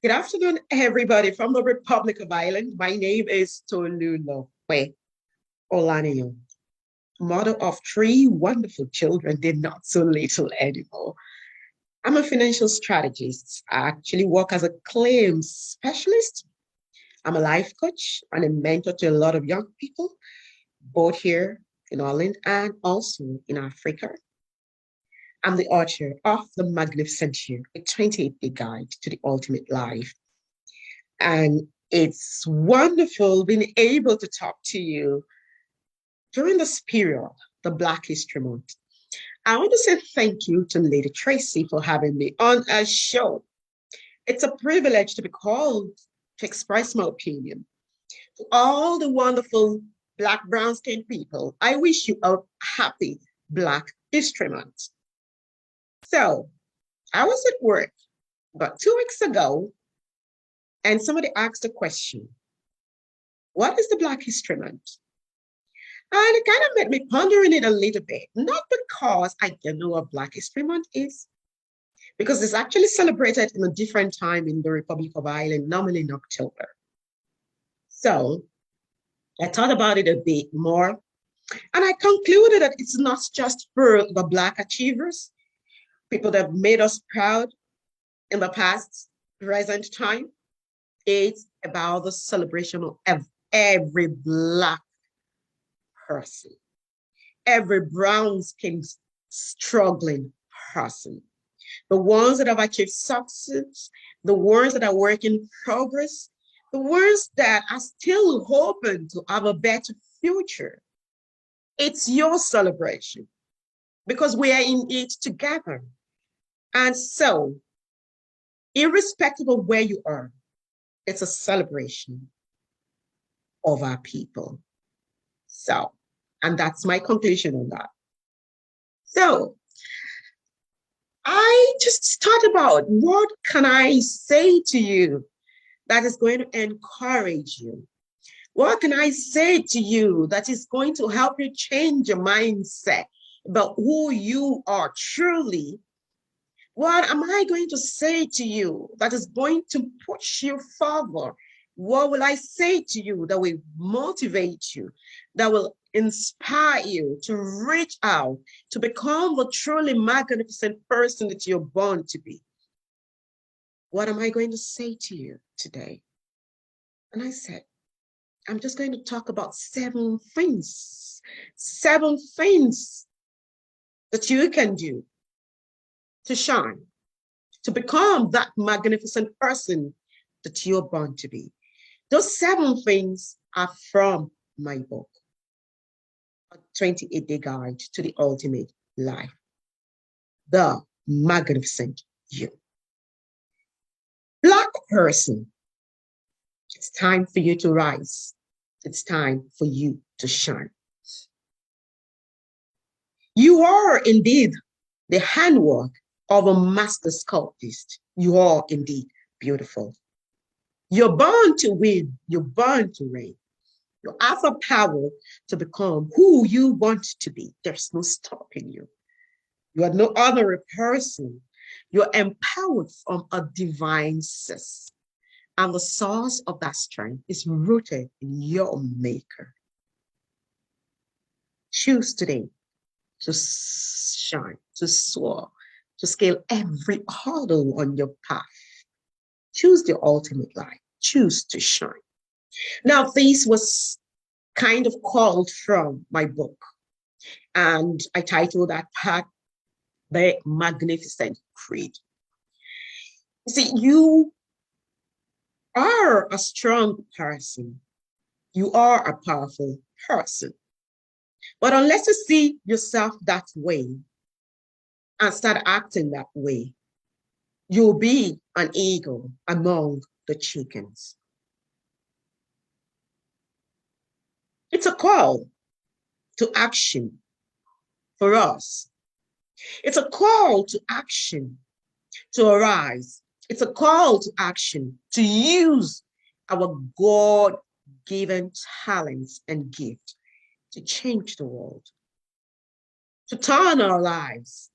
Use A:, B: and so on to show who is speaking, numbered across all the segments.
A: Good afternoon, everybody from the Republic of Ireland. My name is Tolulope Olaniyo, mother of three wonderful children. They're not so little anymore. I'm a financial strategist. I actually work as a claims specialist. I'm a life coach and a mentor to a lot of young people, both here in Ireland and also in Africa. I'm the author of The Magnificent You, a 28-day guide to the ultimate life. And it's wonderful being able to talk to you during this period, the Black History Month. I want to say thank you to Lady Tracy for having me on a show. It's a privilege to be called to express my opinion. To all the wonderful Black brown skinned people, I wish you a happy Black History Month. So I was at work about 2 weeks ago, and somebody asked a question. What is the Black History Month? And it kind of made me pondering it a little bit, not because I don't know what Black History Month is, because it's actually celebrated in a different time in the Republic of Ireland, normally in October. So I thought about it a bit more, and I concluded that it's not just for the Black achievers, people that made us proud in the past, present time. It's about the celebration of every Black person, every brown skin struggling person, the ones that have achieved success, the ones that are work in progress, the ones that are still hoping to have a better future. It's your celebration because we are in it together. And so, irrespective of where you are, it's a celebration of our people. So, and that's my conclusion on that. So, I just thought about what can I say to you that is going to encourage you? What can I say to you that is going to help you change your mindset about who you are truly? What am I going to say to you that is going to push you forward? What will I say to you that will motivate you, that will inspire you to reach out, to become the truly magnificent person that you're born to be? What am I going to say to you today? And I said, I'm just going to talk about seven things that you can do to shine, to become that magnificent person that you're born to be. Those seven things are from my book, A 28-Day Guide to the Ultimate Life, The Magnificent You. Black person, it's time for you to rise. It's time for you to shine. You are indeed the handwork of a master sculptist. You are indeed beautiful. You're born to win. You're born to reign. You have the power to become who you want to be. There's no stopping you. You are no ordinary person. You're empowered from a divine source. And the source of that strength is rooted in your maker. Choose today to shine, to soar, to scale every hurdle on your path. Choose the ultimate life. Choose to shine. Now, this was kind of called from my book, and I titled that part The Magnificent Creed. You see, you are a strong person. You are a powerful person. But unless you see yourself that way and start acting that way, you'll be an eagle among the chickens. It's a call to action for us. It's a call to action to arise. It's a call to action to use our God given talents and gifts to change the world, to turn our lives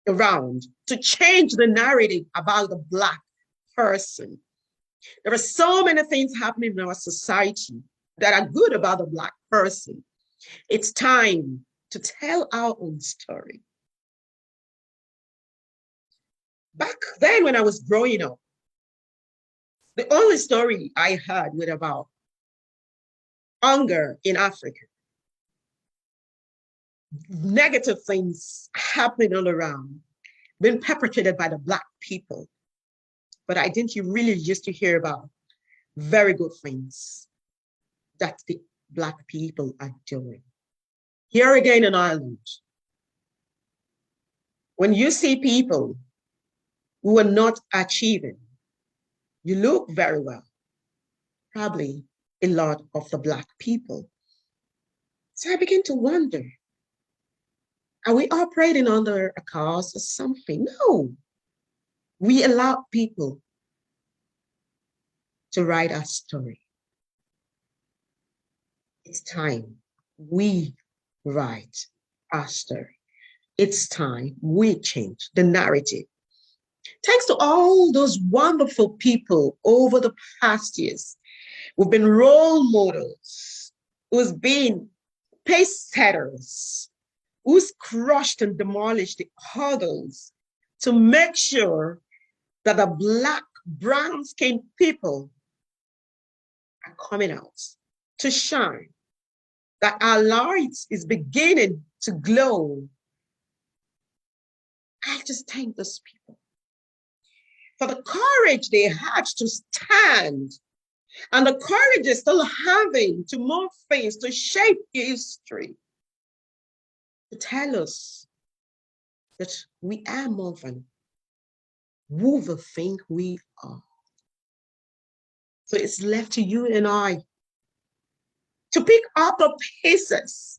A: around, to change the narrative about the Black person. There are so many things happening in our society that are good about the Black person. It's time to tell our own story. Back then, when I was growing up, the only story I heard was about hunger in Africa, negative things happening all around, being perpetrated by the Black people. But I didn't really used to hear about very good things that the Black people are doing. Here again in Ireland, when you see people who are not achieving, you look very well, probably a lot of the Black people. So I begin to wonder, are we operating under a cause or something? No. We allow people to write our story. It's time we write our story. It's time we change the narrative. Thanks to all those wonderful people over the past years who've been role models, who's been pace setters, who's crushed and demolished the hurdles to make sure that the Black, brown skinned people are coming out to shine, that our light is beginning to glow. I just thank those people for the courage they had to stand and the courage they're still having to move things, to shape history, to tell us that we are more than who we think we are. So it's left to you and I to pick up the pieces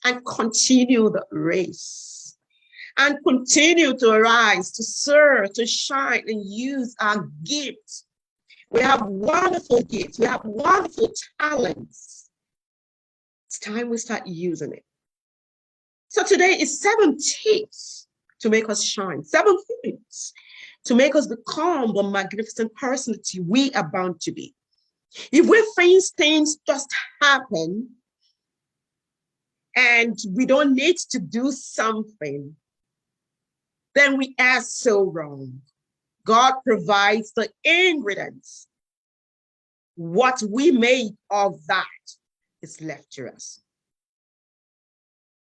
A: and continue the race and continue to arise, to serve, to shine, and use our gifts. We have wonderful gifts. We have wonderful talents. It's time we start using it. So today is 7 tips to make us shine, 7 things to make us become the magnificent personality we are bound to be. If we think things just happen and we don't need to do something, then we are so wrong. God provides the ingredients. What we make of that is left to us.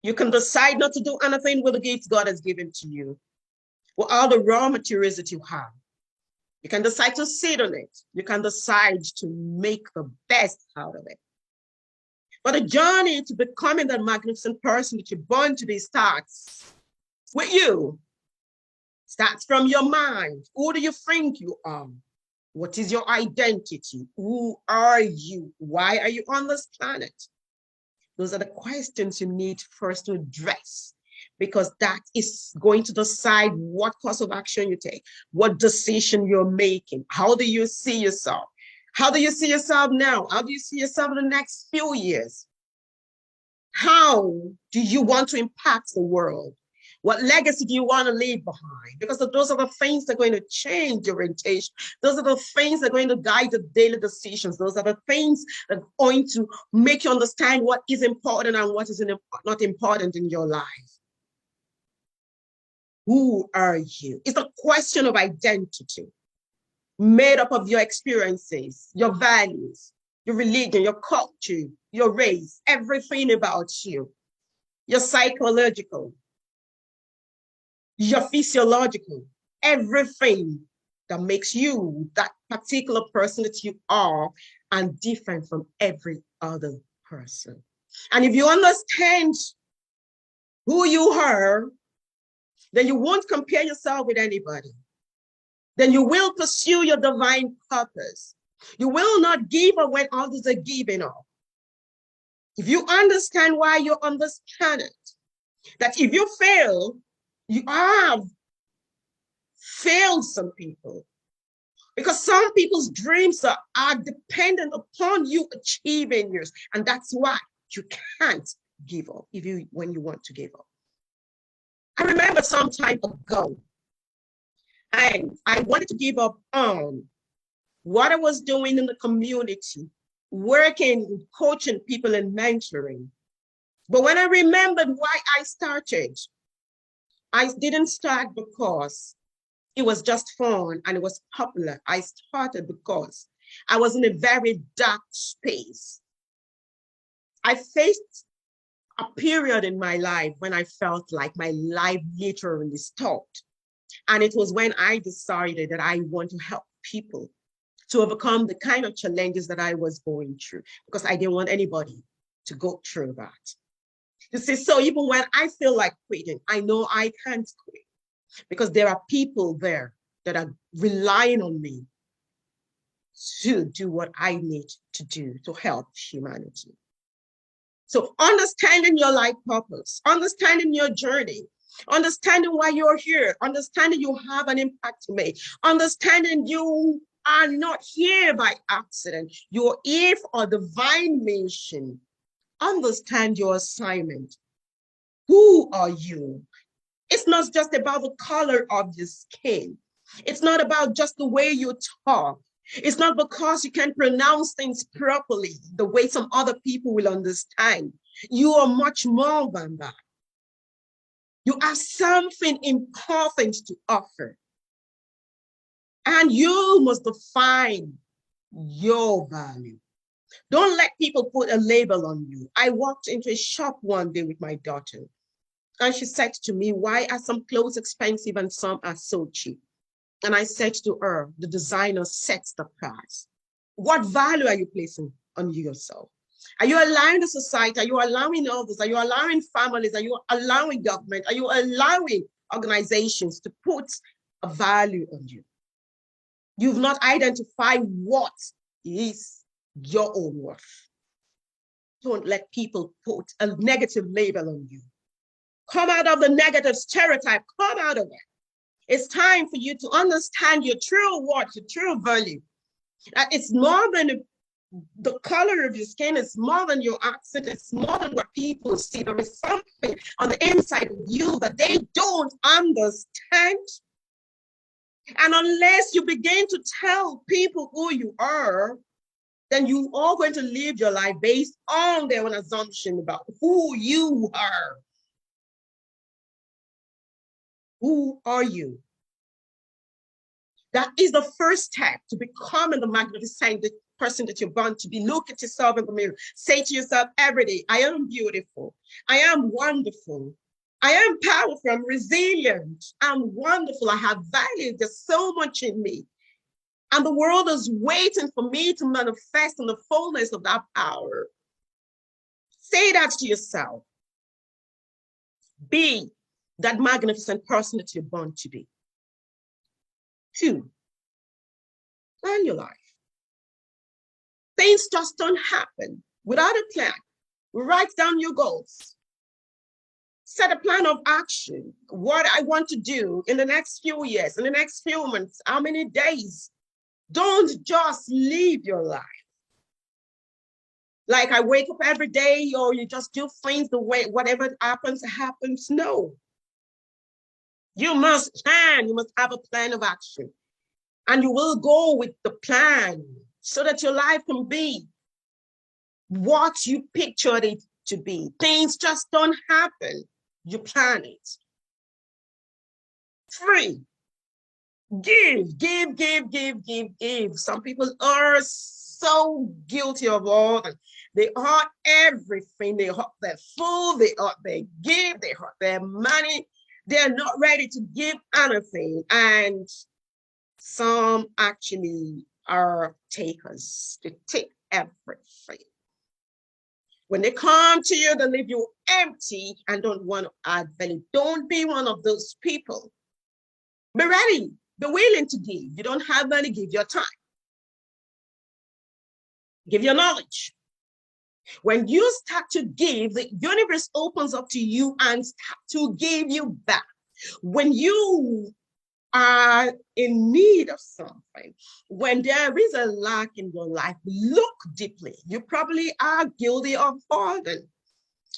A: You can decide not to do anything with the gifts God has given to you, with all the raw materials that you have. You can decide to sit on it. You can decide to make the best out of it. But the journey to becoming that magnificent person that you're born to be starts with you. Starts from your mind. Who do you think you are? What is your identity? Who are you? Why are you on this planet? Those are the questions you need first to address, because that is going to decide what course of action you take, what decision you're making. How do you see yourself? How do you see yourself now? How do you see yourself in the next few years? How do you want to impact the world? What legacy do you want to leave behind? Because those are the things that are going to change your orientation. Those are the things that are going to guide the daily decisions. Those are the things that are going to make you understand what is important and what is not important in your life. Who are you? It's a question of identity, made up of your experiences, your values, your religion, your culture, your race, everything about you, your psychological, your physiological, everything that makes you that particular person that you are and different from every other person. And if you understand who you are, then you won't compare yourself with anybody. Then you will pursue your divine purpose. You will not give up when others are giving up. If you understand why you're on this planet, that if you fail, you have failed some people, because some people's dreams are dependent upon you achieving yours. And that's why you can't give up when you want to give up. I remember some time ago, and I wanted to give up on what I was doing in the community, working, coaching people and mentoring. But when I remembered why I started, I didn't start because it was just fun and it was popular. I started because I was in a very dark space. I faced a period in my life when I felt like my life literally stopped. And it was when I decided that I want to help people to overcome the kind of challenges that I was going through, because I didn't want anybody to go through that. You see, so even when I feel like quitting, I know I can't quit because there are people there that are relying on me to do what I need to do to help humanity. So understanding your life purpose, understanding your journey, understanding why you're here, understanding you have an impact to make, understanding you are not here by accident, you're here for a divine mission. Understand your assignment. Who are you? It's not just about the color of your skin. It's not about just the way you talk. It's not because you can pronounce things properly the way some other people will understand. You are much more than that. You have something important to offer. And you must define your value. Don't let people put a label on you. I walked into a shop one day with my daughter, and she said to me, why are some clothes expensive and some are so cheap? And I said to her, the designer sets the price. What value are you placing on yourself? Are you allowing the society? Are you allowing others? Are you allowing families? Are you allowing government? Are you allowing organizations to put a value on you? You've not identified what is your own worth. Don't let people put a negative label on you. Come out of the negative stereotype. Come out of it. It's time for you to understand your true worth, your true value. It's more than the color of your skin, it's more than your accent, it's more than what people see. There is something on the inside of you that they don't understand. And unless you begin to tell people who you are, then you are going to live your life based on their own assumption about who you are. Who are you? That is the first step to becoming the magnificent person that you're born to be. Look at yourself in the mirror. Say to yourself every day, I am beautiful. I am wonderful. I am powerful. I'm resilient. I'm wonderful. I have value. There's so much in me. And the world is waiting for me to manifest in the fullness of that power. Say that to yourself. Be that magnificent person that you're born to be. 2, plan your life. Things just don't happen without a plan. Write down your goals. Set a plan of action. What I want to do in the next few years, in the next few months, how many days. Don't just live your life like I wake up every day, or you just do things the way whatever happens, happens. No. You must plan. You must have a plan of action. And you will go with the plan so that your life can be what you pictured it to be. Things just don't happen. You plan it. 3, give. Some people are so guilty of all. They hurt everything. They hurt their food. They hurt their gift. They hurt their money. They're not ready to give anything. And some actually are takers. They take everything. When they come to you, they leave you empty and don't want to add value. Don't be one of those people. Be ready. Be willing to give. You don't have money, give your time. Give your knowledge. When you start to give, the universe opens up to you and start to give you back. When you are in need of something, when there is a lack in your life, look deeply. You probably are guilty of hoarding.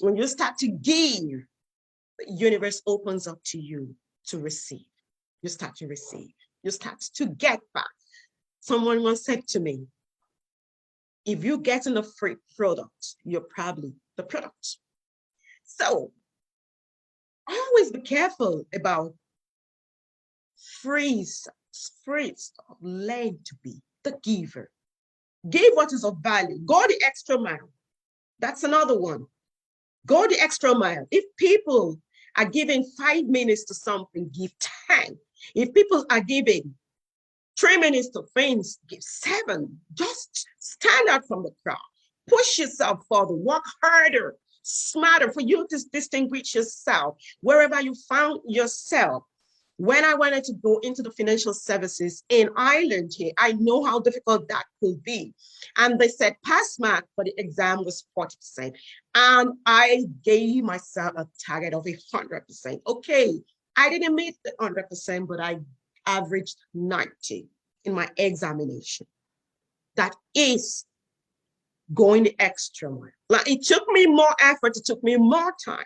A: When you start to give, the universe opens up to you to receive. You start to receive. You start to get back. Someone once said to me, if you're getting a free product, you're probably the product. So always be careful about free stuff. Learn to be the giver. Give what is of value. Go the extra mile. That's another one. Go the extra mile. If people are giving 5 minutes to something, give 10. If people are giving 3 minutes to things, give 7. Just stand out from the crowd. Push yourself further. Work harder, smarter for you to distinguish yourself wherever you found yourself. When I wanted to go into the financial services in Ireland here, I know how difficult that could be. And they said pass mark for the exam was 40%. And I gave myself a target of 100%. Okay, I didn't meet the 100%, but I averaged 90 in my examination. That is going the extra mile. Like, it took me more effort, it took me more time.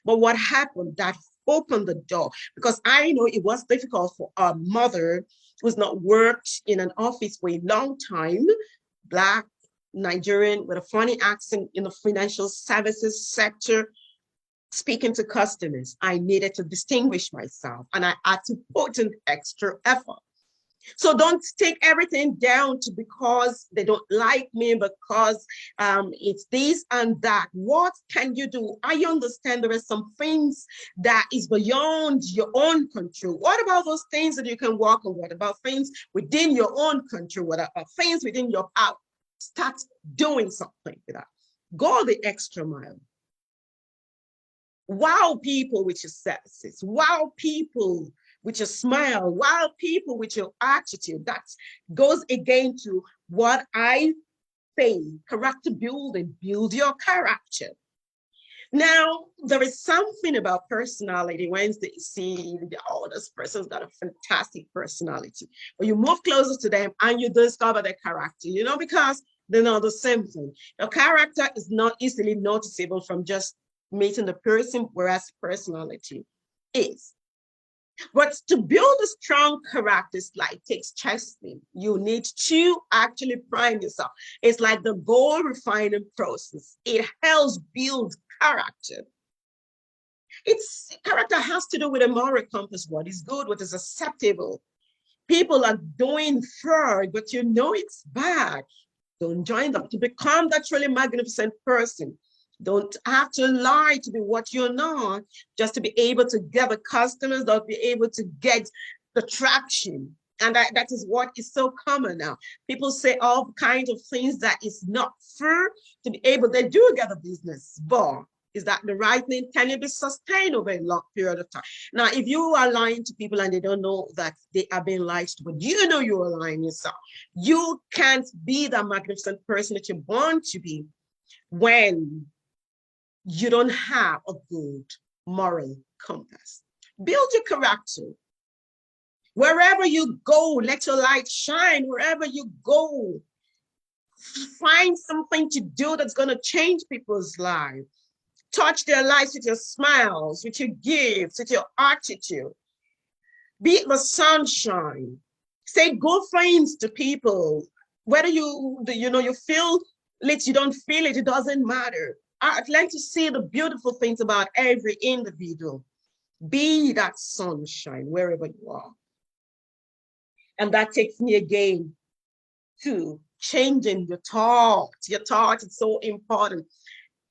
A: But what happened, that opened the door, because I know it was difficult for a mother who's not worked in an office for a long time, Black, Nigerian, with a funny accent in the financial services sector, speaking to customers. I needed to distinguish myself, and I had to put in extra effort. So don't take everything down to because they don't like me, because it's this and that. What can you do? I understand there are some things that is beyond your own control. What about those things that you can work on? What about things within your own control? What about things within your power? Start doing something with that. Go the extra mile. Wow people with your services. Wow people with your smile, wow people with your attitude. That goes again to what I say, character building, build your character. Now, there is something about personality when you see, oh, this person's got a fantastic personality. But you move closer to them and you discover their character, because they're not the same thing. Your character is not easily noticeable from just meeting the person, whereas personality is. But to build a strong character, like takes testing. You need to actually prime yourself. It's like the gold refining process. It helps build character. Character has to do with a moral compass. What is good, what is acceptable. People are doing fraud, but it's bad. Don't join them. To become that truly magnificent person, don't have to lie to be what you're not, just to be able to get the customers, don't be able to get the traction. And that is what is so common now. People say all kinds of things that is not fair to be able, they do get a business, but is that the right thing? Can it be sustained over a long period of time? Now, if you are lying to people and they don't know that they are being lied to, but you know you are lying yourself, you can't be that magnificent person that you're born to be when you don't have a good moral compass. Build your character. Wherever you go, let your light shine. Wherever you go, find something to do that's going to change people's lives. Touch their lives with your smiles, with your gifts, with your attitude. Be the sunshine. Say good things to people. Whether you feel it, you don't feel it, it doesn't matter. I'd like to see the beautiful things about every individual. Be that sunshine wherever you are. And that takes me again to changing your thought. Your thought is so important.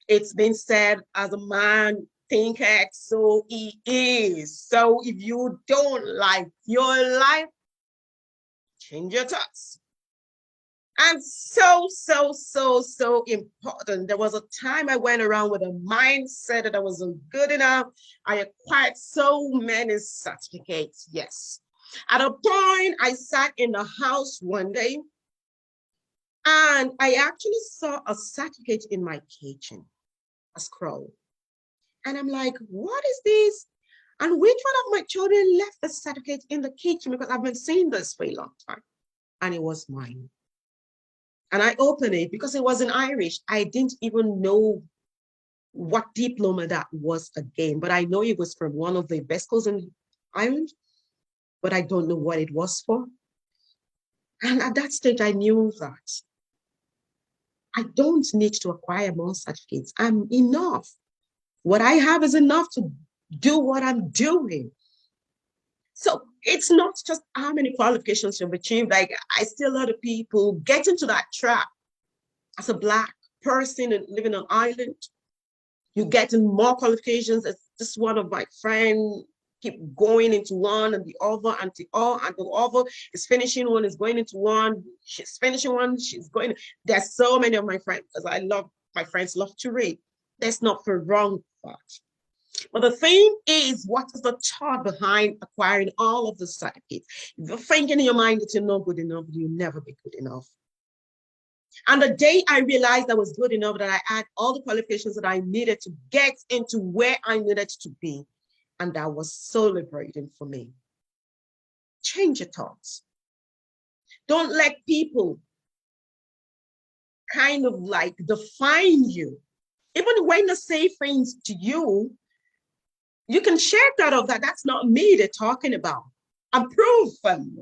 A: It's been said, as a man thinketh, so he is. So if you don't like your life, change your thoughts. And so important. There was a time I went around with a mindset that I wasn't good enough. I acquired so many certificates. Yes. At a point, I sat in the house one day and I actually saw a certificate in my kitchen, a scroll. And I'm like, what is this? And which one of my children left the certificate in the kitchen? Because I've been seeing this for a long time. And it was mine. And I opened it because it was in Irish. I didn't even know what diploma that was again, but I know it was from one of the best schools in Ireland, but I don't know what it was for. And at that stage, I knew that I don't need to acquire more certificates. I'm enough. What I have is enough to do what I'm doing. So it's not just how many qualifications you've achieved. Like I see a lot of people get into that trap as a Black person and living on island. You get in more qualifications. As this one of my friends keep going into one and the other and the other is finishing one, is going into one, she's finishing one, she's going. There's so many of my friends because my friends love to read. There's not for wrong part. But the thing is, what is the thought behind acquiring all of the certificates? If you're thinking in your mind that you're not good enough, you'll never be good enough. And the day I realized I was good enough, that I had all the qualifications that I needed to get into where I needed to be, and that was so liberating for me. Change your thoughts. Don't let people kind of like define you. Even when they say things to you, you can shake that off that that's not me they're talking about. I'm proven.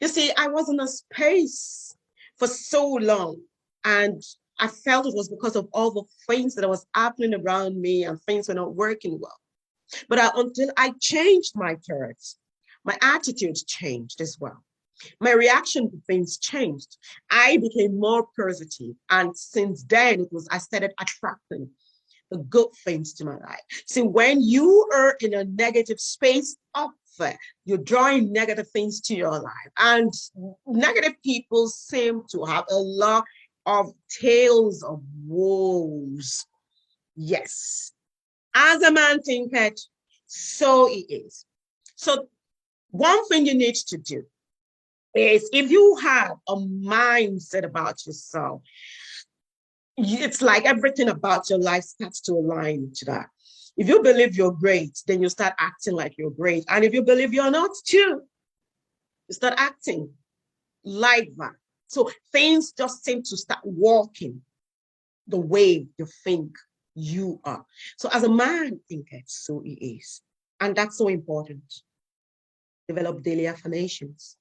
A: You see, I was in a space for so long, and I felt it was because of all the things that was happening around me and things were not working well. But until I changed my character, my attitude changed as well. My reaction to things changed. I became more positive, and since then I started attracting the good things to my life. See, when you are in a negative space up there, you're drawing negative things to your life. And negative people seem to have a lot of tales of woes. Yes. As a man thinketh, so it is. So one thing you need to do is, if you have a mindset about yourself, it's like everything about your life starts to align to that. If you believe you're great, then you start acting like you're great. And if you believe you're not too, you start acting like that. So things just seem to start walking the way you think you are. So as a man thinketh, so he is. And that's so important. Develop daily affirmations.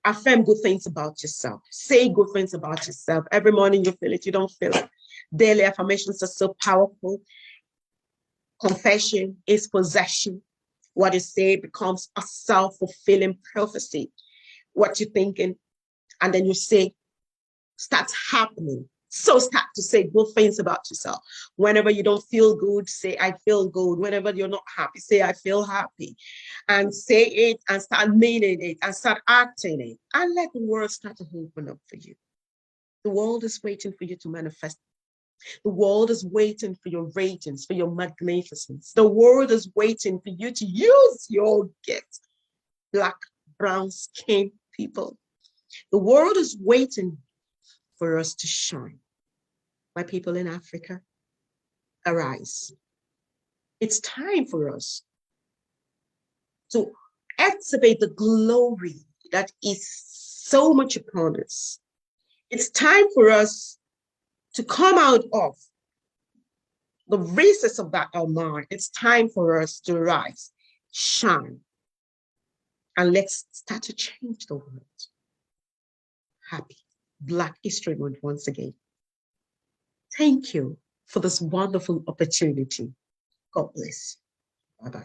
A: Affirm good things about yourself. Say good things about yourself. Every morning you feel it, you don't feel it. Daily affirmations are so powerful. Confession is possession. What you say becomes a self-fulfilling prophecy. What you're thinking, and then you say, starts happening. So start to say good things about yourself. Whenever you don't feel good, say, I feel good. Whenever you're not happy, say, I feel happy. And say it and start meaning it and start acting it. And let the world start to open up for you. The world is waiting for you to manifest. The world is waiting for your ratings, for your magnificence. The world is waiting for you to use your gift. Black, brown skin people. The world is waiting for us to shine. My people in Africa, arise. It's time for us to activate the glory that is so much upon us. It's time for us to come out of the recess of that our mind. It's time for us to rise, shine, and let's start to change the world. Happy Black History Month once again. Thank you for this wonderful opportunity. God bless. Bye-bye.